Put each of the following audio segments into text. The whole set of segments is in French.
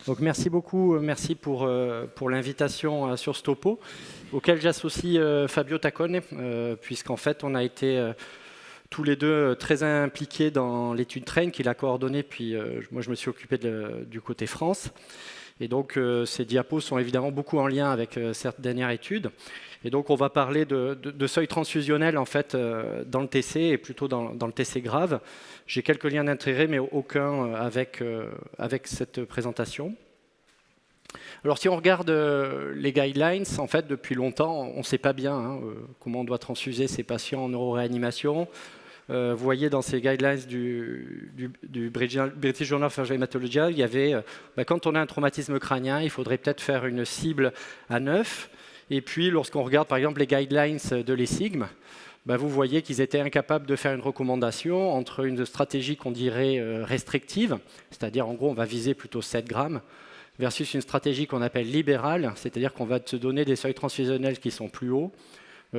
Donc merci beaucoup, merci pour l'invitation sur ce topo, auquel j'associe Fabio Taccone, puisqu'en fait on a été tous les deux très impliqués dans l'étude TRAIN qu'il a coordonnée, puis moi je me suis occupé du côté France. Et donc ces diapos sont évidemment beaucoup en lien avec cette dernière étude. Et donc on va parler de seuil transfusionnel en fait dans le TC et plutôt dans le TC grave. J'ai quelques liens d'intérêt mais aucun avec cette présentation. Alors si on regarde les guidelines, en fait depuis longtemps on ne sait pas bien comment on doit transfuser ces patients en neuroréanimation. Vous voyez dans ces guidelines du British Journal of Hematology, il y avait, quand on a un traumatisme crânien, il faudrait peut-être faire une cible à 9. Et puis, lorsqu'on regarde par exemple les guidelines de l'ESIGM, vous voyez qu'ils étaient incapables de faire une recommandation entre une stratégie qu'on dirait restrictive, c'est-à-dire en gros on va viser plutôt 7 grammes, versus une stratégie qu'on appelle libérale, c'est-à-dire qu'on va se donner des seuils transfusionnels qui sont plus hauts,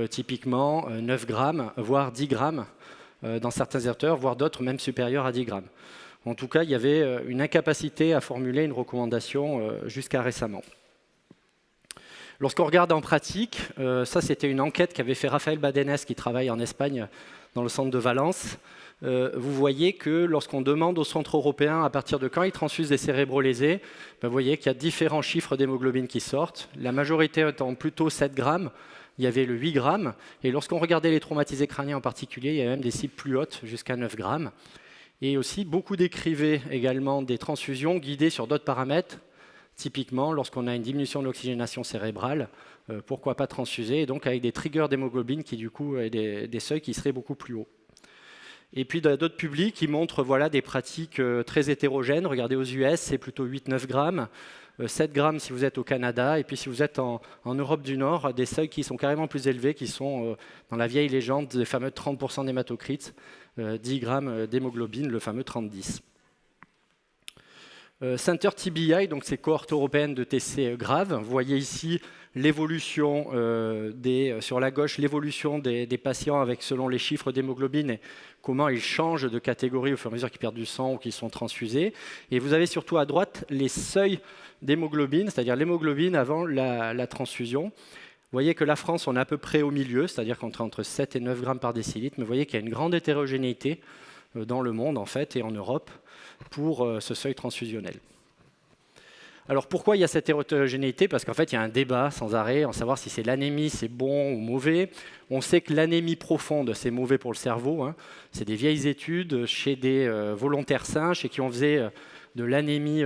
typiquement 9 grammes, voire 10 grammes, dans certains auteurs, voire d'autres même supérieurs à 10 grammes. En tout cas, il y avait une incapacité à formuler une recommandation jusqu'à récemment. Lorsqu'on regarde en pratique, ça c'était une enquête qu'avait fait Raphaël Badenes, qui travaille en Espagne dans le centre de Valence. Vous voyez que lorsqu'on demande aux centres européens à partir de quand ils transfusent des cérébrolésés, vous voyez qu'il y a différents chiffres d'hémoglobine qui sortent, la majorité étant plutôt 7 grammes. Il y avait le 8 grammes, et lorsqu'on regardait les traumatisés crâniens en particulier, il y avait même des cibles plus hautes, jusqu'à 9 grammes. Et aussi, beaucoup décrivaient également des transfusions guidées sur d'autres paramètres. Typiquement, lorsqu'on a une diminution de l'oxygénation cérébrale, pourquoi pas transfuser, et donc avec des triggers d'hémoglobine qui, du coup, des seuils qui seraient beaucoup plus hauts. Et puis d'autres publics qui montrent des pratiques très hétérogènes. Regardez aux US, c'est plutôt 8-9 grammes. 7 grammes si vous êtes au Canada, et puis si vous êtes en Europe du Nord, des seuils qui sont carrément plus élevés, qui sont dans la vieille légende des fameux 30% d'hématocrites, 10 grammes d'hémoglobine, le fameux 30-10. Center TBI, donc c'est cohorte européenne de TC grave. Vous voyez ici l'évolution sur la gauche, l'évolution des patients avec selon les chiffres d'hémoglobine et comment ils changent de catégorie au fur et à mesure qu'ils perdent du sang ou qu'ils sont transfusés. Et vous avez surtout à droite les seuils d'hémoglobine, c'est-à-dire l'hémoglobine avant la transfusion. Vous voyez que la France, on est à peu près au milieu, c'est-à-dire qu'on est entre 7 et 9 grammes par décilitre, mais vous voyez qu'il y a une grande hétérogénéité dans le monde en fait et en Europe pour ce seuil transfusionnel. Alors pourquoi il y a cette hétérogénéité? Parce qu'en fait, il y a un débat sans arrêt en savoir si c'est l'anémie, c'est bon ou mauvais. On sait que l'anémie profonde, c'est mauvais pour le cerveau. C'est des vieilles études chez des volontaires singes et qui ont faisait de l'anémie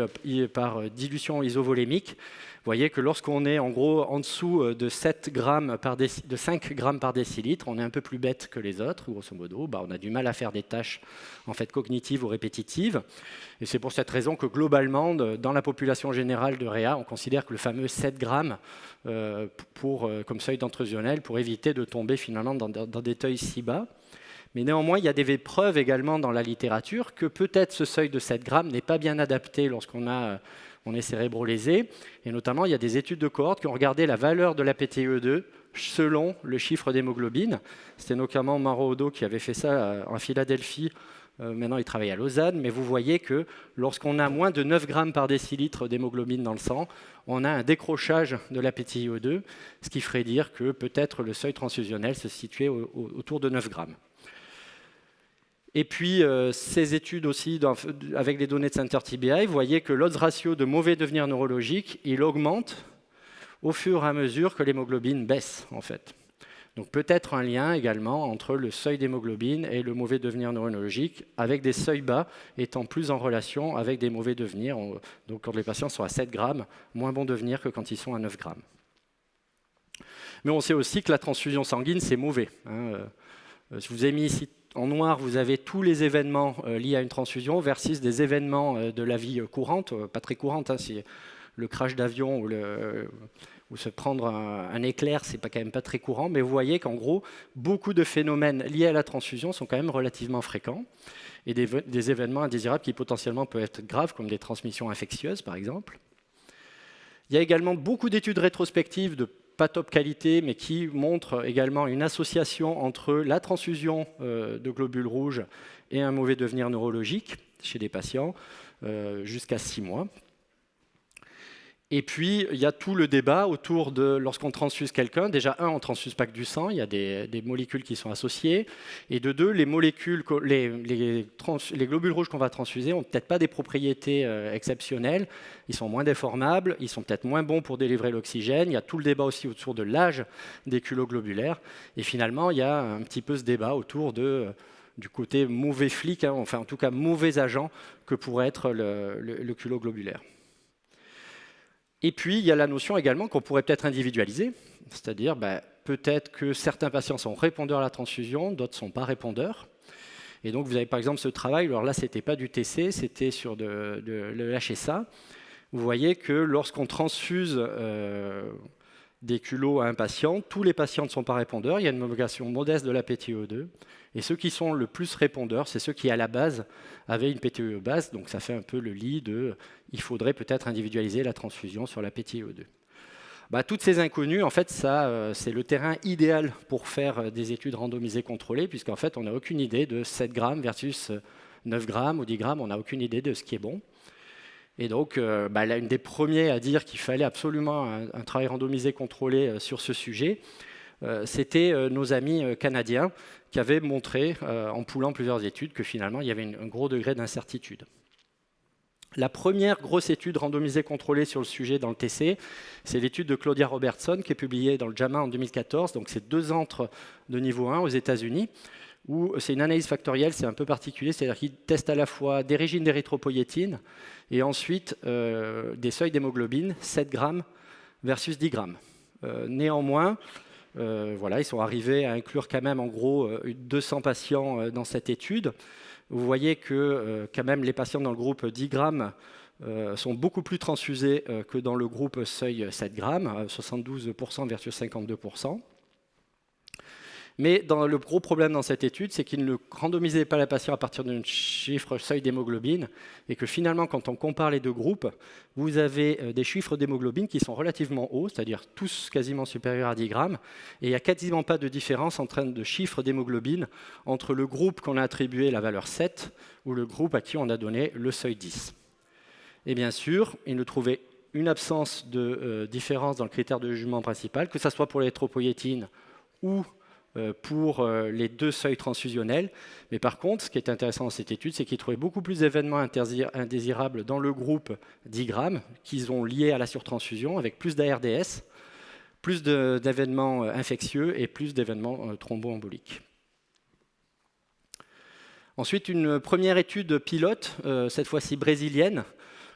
par dilution isovolémique. Vous voyez que lorsqu'on est en gros en dessous de 5 grammes par décilitre, on est un peu plus bête que les autres, grosso modo. On a du mal à faire des tâches en fait, cognitives ou répétitives. Et c'est pour cette raison que globalement, dans la population générale de Réa, on considère que le fameux 7 grammes comme seuil transfusionnel pour éviter de tomber finalement dans des seuils si bas. Mais néanmoins, il y a des preuves également dans la littérature que peut-être ce seuil de 7 grammes n'est pas bien adapté lorsqu'on est cérébrolésé. Et notamment, il y a des études de cohorte qui ont regardé la valeur de la PTE2 selon le chiffre d'hémoglobine. C'était notamment Maro Odo qui avait fait ça en Philadelphie. Maintenant, il travaille à Lausanne. Mais vous voyez que lorsqu'on a moins de 9 grammes par décilitre d'hémoglobine dans le sang, on a un décrochage de la PTE2, ce qui ferait dire que peut-être le seuil transfusionnel se situait autour de 9 grammes. Et puis, ces études aussi, avec les données de Center TBI, vous voyez que l'odds ratio de mauvais devenir neurologique, il augmente au fur et à mesure que l'hémoglobine baisse, en fait. Donc peut-être un lien également entre le seuil d'hémoglobine et le mauvais devenir neurologique, avec des seuils bas étant plus en relation avec des mauvais devenirs. Donc quand les patients sont à 7 grammes, moins bon devenir que quand ils sont à 9 grammes. Mais on sait aussi que la transfusion sanguine, c'est mauvais. Je vous ai mis ici en noir, vous avez tous les événements liés à une transfusion versus des événements de la vie courante, pas très courante, c'est le crash d'avion ou se prendre un éclair, c'est quand même pas très courant, mais vous voyez qu'en gros, beaucoup de phénomènes liés à la transfusion sont quand même relativement fréquents et des événements indésirables qui potentiellement peuvent être graves, comme des transmissions infectieuses par exemple. Il y a également beaucoup d'études rétrospectives de pas top qualité, mais qui montre également une association entre la transfusion de globules rouges et un mauvais devenir neurologique chez des patients jusqu'à 6 mois. Et puis, il y a tout le débat autour de lorsqu'on transfuse quelqu'un. Déjà, un, on ne transfuse pas que du sang, il y a des molécules qui sont associées. Et de deux, les molécules, les globules rouges qu'on va transfuser n'ont peut-être pas des propriétés exceptionnelles. Ils sont moins déformables, ils sont peut-être moins bons pour délivrer l'oxygène. Il y a tout le débat aussi autour de l'âge des culots globulaires. Et finalement, il y a un petit peu ce débat autour du côté mauvais flic, hein, enfin en tout cas mauvais agent que pourrait être le culot globulaire. Et puis, il y a la notion également qu'on pourrait peut-être individualiser, c'est-à-dire peut-être que certains patients sont répondeurs à la transfusion, d'autres ne sont pas répondeurs. Et donc, vous avez par exemple ce travail, alors là, ce n'était pas du TC, c'était sur le HSA. Vous voyez que lorsqu'on transfuse des culots à un patient, tous les patients ne sont pas répondeurs, il y a une augmentation modeste de la PTO2. Et ceux qui sont le plus répondeurs, c'est ceux qui, à la base, avaient une PTE basse. Donc, ça fait un peu le lit de « il faudrait peut-être individualiser la transfusion sur la PTO2 ». Toutes ces inconnues, en fait, c'est le terrain idéal pour faire des études randomisées contrôlées, puisqu'en fait, on n'a aucune idée de 7 grammes versus 9 grammes ou 10 grammes, on n'a aucune idée de ce qui est bon. Et donc, l'une des premiers à dire qu'il fallait absolument un travail randomisé contrôlé sur ce sujet, c'était nos amis canadiens qui avaient montré, en poulant plusieurs études, que finalement, il y avait un gros degré d'incertitude. La première grosse étude randomisée contrôlée sur le sujet dans le TC, c'est l'étude de Claudia Robertson, qui est publiée dans le JAMA en 2014. Donc, c'est 2 antres de niveau 1 aux États-Unis, où c'est une analyse factorielle, c'est un peu particulier, c'est-à-dire qu'ils testent à la fois des régimes d'érythropoïétine et ensuite des seuils d'hémoglobine, 7 grammes versus 10 grammes. Néanmoins, ils sont arrivés à inclure quand même en gros 200 patients dans cette étude. Vous voyez que quand même les patients dans le groupe 10 grammes sont beaucoup plus transfusés que dans le groupe seuil 7 grammes, 72% versus 52%. Mais le gros problème dans cette étude, c'est qu'ils ne randomisaient pas la patient à partir d'un chiffre seuil d'hémoglobine et que finalement, quand on compare les deux groupes, vous avez des chiffres d'hémoglobine qui sont relativement hauts, c'est-à-dire tous quasiment supérieurs à 10 grammes, et il n'y a quasiment pas de différence en termes de chiffres d'hémoglobine entre le groupe qu'on a attribué la valeur 7 ou le groupe à qui on a donné le seuil 10. Et bien sûr, ils ne trouvaient une absence de différence dans le critère de jugement principal, que ce soit pour l'érythropoïétine ou pour les 2 seuils transfusionnels. Mais par contre, ce qui est intéressant dans cette étude, c'est qu'ils trouvaient beaucoup plus d'événements indésirables dans le groupe 10 grammes qu'ils ont liés à la surtransfusion, avec plus d'ARDS, plus d'événements infectieux et plus d'événements thromboemboliques. Ensuite, une première étude pilote, cette fois-ci brésilienne,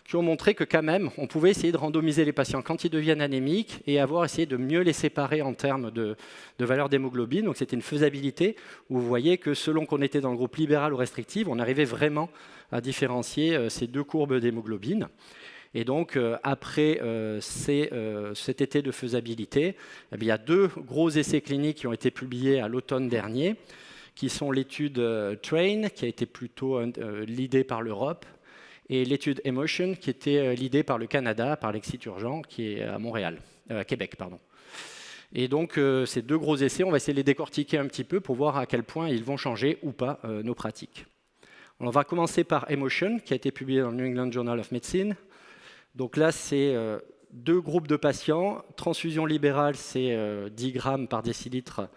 qui ont montré que quand même, on pouvait essayer de randomiser les patients quand ils deviennent anémiques et avoir essayé de mieux les séparer en termes de valeur d'hémoglobine. Donc c'était une faisabilité où vous voyez que selon qu'on était dans le groupe libéral ou restrictif, on arrivait vraiment à différencier ces 2 courbes d'hémoglobine. Et donc, après cet été de faisabilité, il y a 2 gros essais cliniques qui ont été publiés à l'automne dernier, qui sont l'étude TRAIN, qui a été plutôt leadée par l'Europe, et l'étude Emotion, qui était leadée par le Canada, par l'Exit Urgent, qui est à Québec. Et donc, ces 2 gros essais, on va essayer de les décortiquer un petit peu pour voir à quel point ils vont changer ou pas nos pratiques. On va commencer par Emotion, qui a été publié dans le New England Journal of Medicine. Donc là, c'est 2 groupes de patients. Transfusion libérale, c'est 10 grammes par décilitre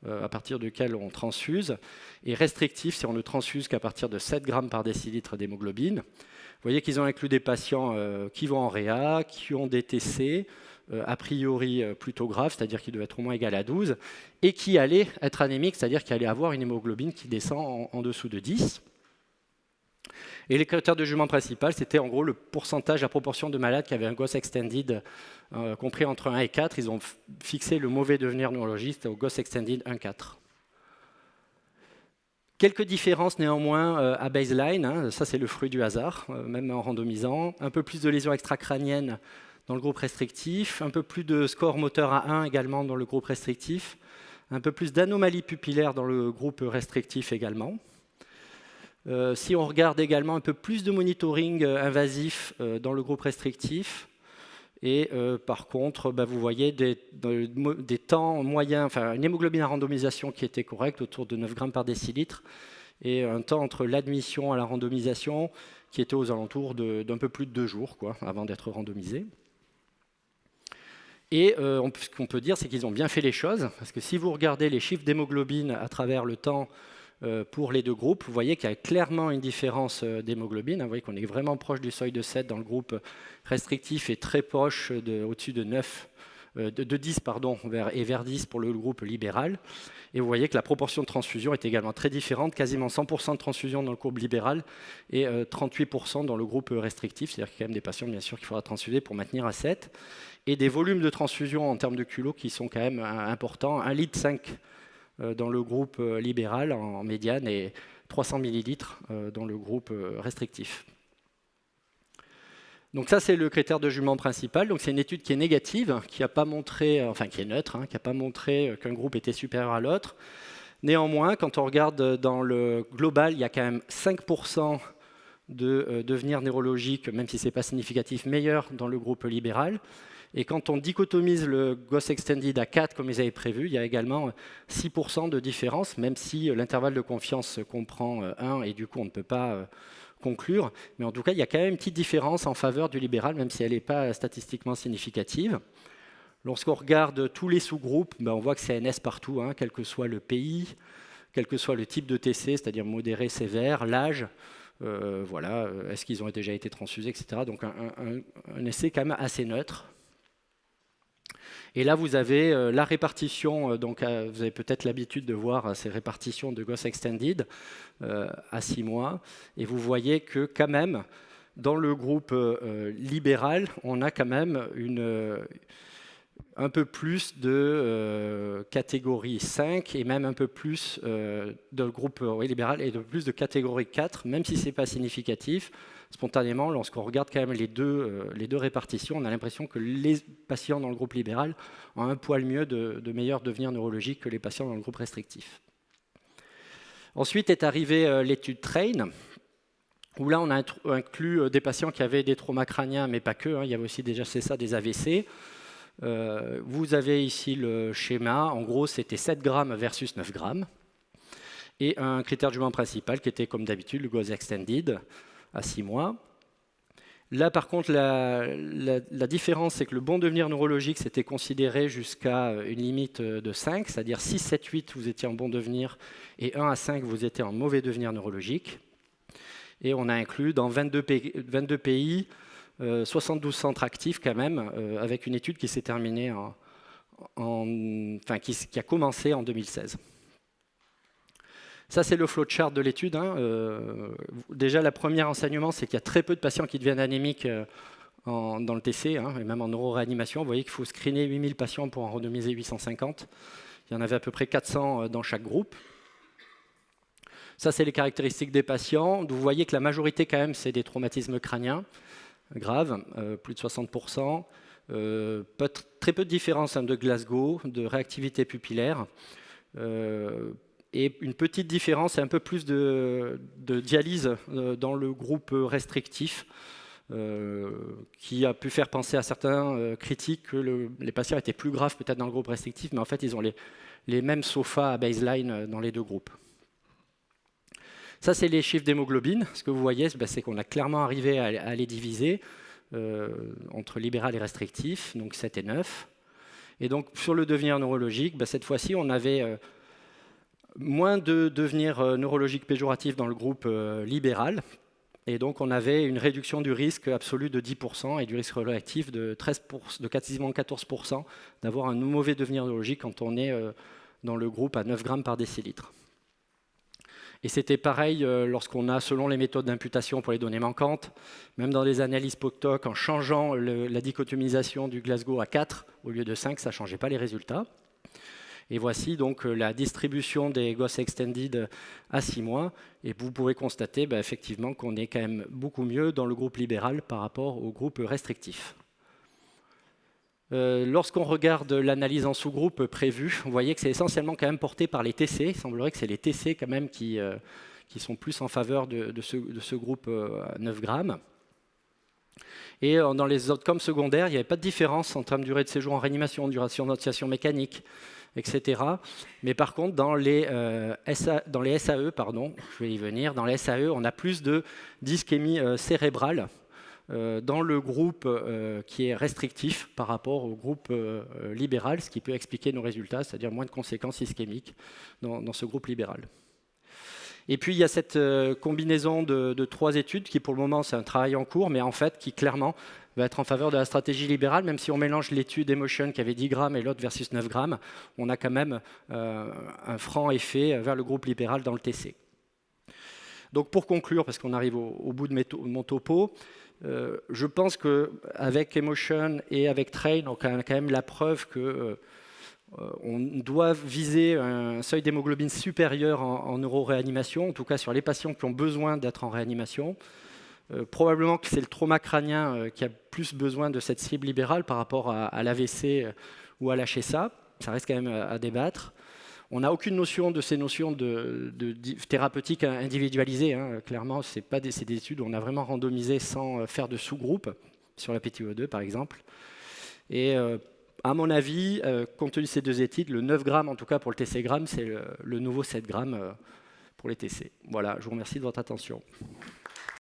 à partir duquel on transfuse. Et restrictif, c'est on ne transfuse qu'à partir de 7 grammes par décilitre d'hémoglobine. Vous voyez qu'ils ont inclus des patients qui vont en réa, qui ont des TC, a priori plutôt graves, c'est-à-dire qui devaient être au moins égal à 12, et qui allaient être anémiques, c'est-à-dire qui allaient avoir une hémoglobine qui descend en dessous de 10. Et les critères de jugement principal, c'était en gros le pourcentage, la proportion de malades qui avaient un GOS extended compris entre 1 et 4. Ils ont fixé le mauvais devenir neurologiste au GOS extended 1,4. Quelques différences néanmoins à baseline, ça c'est le fruit du hasard, même en randomisant. Un peu plus de lésions extracrâniennes dans le groupe restrictif, un peu plus de score moteur à 1 également dans le groupe restrictif, un peu plus d'anomalies pupillaires dans le groupe restrictif également. Si on regarde également un peu plus de monitoring invasif dans le groupe restrictif, et par contre, vous voyez des temps moyens, enfin une hémoglobine à randomisation qui était correcte, autour de 9 grammes par décilitre, et un temps entre l'admission à la randomisation qui était aux alentours d'un peu plus de 2 jours avant d'être randomisé. Et ce qu'on peut dire, c'est qu'ils ont bien fait les choses, parce que si vous regardez les chiffres d'hémoglobine à travers le temps pour les deux groupes, vous voyez qu'il y a clairement une différence d'hémoglobine. Vous voyez qu'on est vraiment proche du seuil de 7 dans le groupe restrictif et très proche au-dessus de 9, de 10 pardon, vers 10 pour le groupe libéral. Et vous voyez que la proportion de transfusion est également très différente, quasiment 100% de transfusion dans le groupe libéral et 38% dans le groupe restrictif. C'est-à-dire qu'il y a quand même des patients, bien sûr, qu'il faudra transfuser pour maintenir à 7. Et des volumes de transfusion en termes de kilos qui sont quand même importants. 1,5 litre dans le groupe libéral en médiane et 300 millilitres dans le groupe restrictif. Donc ça, c'est le critère de jugement principal. Donc c'est une étude qui est négative, qui n'a pas montré, enfin qui est neutre, qui n'a pas montré qu'un groupe était supérieur à l'autre. Néanmoins, quand on regarde dans le global, il y a quand même 5% de devenir neurologique, même si ce n'est pas significatif, meilleur dans le groupe libéral. Et quand on dichotomise le GOS Extended à 4, comme ils avaient prévu, il y a également 6% de différence, même si l'intervalle de confiance comprend 1, et du coup on ne peut pas conclure. Mais en tout cas, il y a quand même une petite différence en faveur du libéral, même si elle n'est pas statistiquement significative. Lorsqu'on regarde tous les sous-groupes, on voit que c'est NS partout, quel que soit le pays, quel que soit le type de TC, c'est-à-dire modéré, sévère, l'âge, voilà, est-ce qu'ils ont déjà été transfusés, etc. Donc un essai quand même assez neutre. Et là, vous avez la répartition, donc vous avez peut-être l'habitude de voir ces répartitions de GOS Extended à 6 mois. Et vous voyez que quand même, dans le groupe libéral, on a quand même un peu plus de catégorie 5 et même un peu plus de groupe libéral et de plus de catégorie 4, même si ce n'est pas significatif. Spontanément, lorsqu'on regarde quand même les deux répartitions, on a l'impression que les patients dans le groupe libéral ont un poil mieux de meilleur devenir neurologique que les patients dans le groupe restrictif. Ensuite est arrivée l'étude TRAIN, où là on a inclus des patients qui avaient des traumas crâniens, mais pas que, il y avait aussi déjà des AVC. Vous avez ici le schéma, en gros c'était 7 grammes versus 9 grammes, et un critère de jugement principal qui était comme d'habitude le GOS Extended, à 6 mois. Là, par contre, la différence, c'est que le bon devenir neurologique, c'était considéré jusqu'à une limite de 5, c'est-à-dire 6, 7, 8, vous étiez en bon devenir, et 1 à 5, vous étiez en mauvais devenir neurologique. Et on a inclus dans 22 pays 72 centres actifs quand même, avec une étude qui s'est terminée, qui a commencé en 2016. Ça, c'est le flowchart de l'étude. Déjà, le premier enseignement, c'est qu'il y a très peu de patients qui deviennent anémiques dans le TC, et même en neuroréanimation. Vous voyez qu'il faut screener 8000 patients pour en randomiser 850. Il y en avait à peu près 400 dans chaque groupe. Ça, c'est les caractéristiques des patients. Vous voyez que la majorité, quand même, c'est des traumatismes crâniens graves, plus de 60%. Très peu de différence de Glasgow, de réactivité pupillaire. Et une petite différence, un peu plus de dialyse dans le groupe restrictif, qui a pu faire penser à certains critiques que les patients étaient plus graves peut-être dans le groupe restrictif, mais en fait ils ont les mêmes SOFA à baseline dans les deux groupes. Ça, c'est les chiffres d'hémoglobine. Ce que vous voyez, c'est qu'on a clairement arrivé à les diviser entre libéral et restrictif, donc 7 et 9. Et donc sur le devenir neurologique, cette fois-ci, on avait moins de devenir neurologique péjoratif dans le groupe libéral. Et donc, on avait une réduction du risque absolu de 10% et du risque relatif de quasiment 14% d'avoir un mauvais devenir neurologique quand on est dans le groupe à 9 grammes par décilitre. Et c'était pareil lorsqu'on a, selon les méthodes d'imputation pour les données manquantes, même dans les analyses POC-TOC, en changeant la dichotomisation du Glasgow à 4 au lieu de 5, ça ne changeait pas les résultats. Et voici donc la distribution des GOS Extended à 6 mois. Et vous pouvez constater effectivement qu'on est quand même beaucoup mieux dans le groupe libéral par rapport au groupe restrictif. Lorsqu'on regarde l'analyse en sous-groupe prévue, vous voyez que c'est essentiellement quand même porté par les TC. Il semblerait que c'est les TC quand même qui sont plus en faveur de ce groupe à 9 grammes. Et dans les outcomes secondaires, il n'y avait pas de différence en termes de durée de séjour en réanimation, duration d'oscillation mécanique, etc. Mais par contre, dans les SAE, je vais y venir, dans les SAE, on a plus de d'ischémie cérébrale dans le groupe qui est restrictif par rapport au groupe libéral, ce qui peut expliquer nos résultats, c'est-à-dire moins de conséquences ischémiques dans ce groupe libéral. Et puis il y a cette combinaison de 3 études qui pour le moment c'est un travail en cours, mais en fait qui clairement va être en faveur de la stratégie libérale, même si on mélange l'étude Emotion qui avait 10 grammes et l'autre versus 9 grammes, on a quand même un franc effet vers le groupe libéral dans le TC. Donc pour conclure, parce qu'on arrive au bout de mon topo, je pense qu'avec Emotion et avec Train, on a quand même la preuve que on doit viser un seuil d'hémoglobine supérieur en neuroréanimation, en tout cas sur les patients qui ont besoin d'être en réanimation. Probablement que c'est le trauma crânien qui a plus besoin de cette cible libérale par rapport à l'AVC ou à l'HSA. Ça reste quand même à débattre. On n'a aucune notion de ces notions de thérapeutique individualisée. Hein. Clairement, c'est des études où on a vraiment randomisé sans faire de sous-groupe, sur la PTO2 par exemple. Et à mon avis, compte tenu de ces 2 études, le 9 grammes, en tout cas pour le TC gramme, c'est le nouveau 7 grammes pour les TC. Voilà, je vous remercie de votre attention.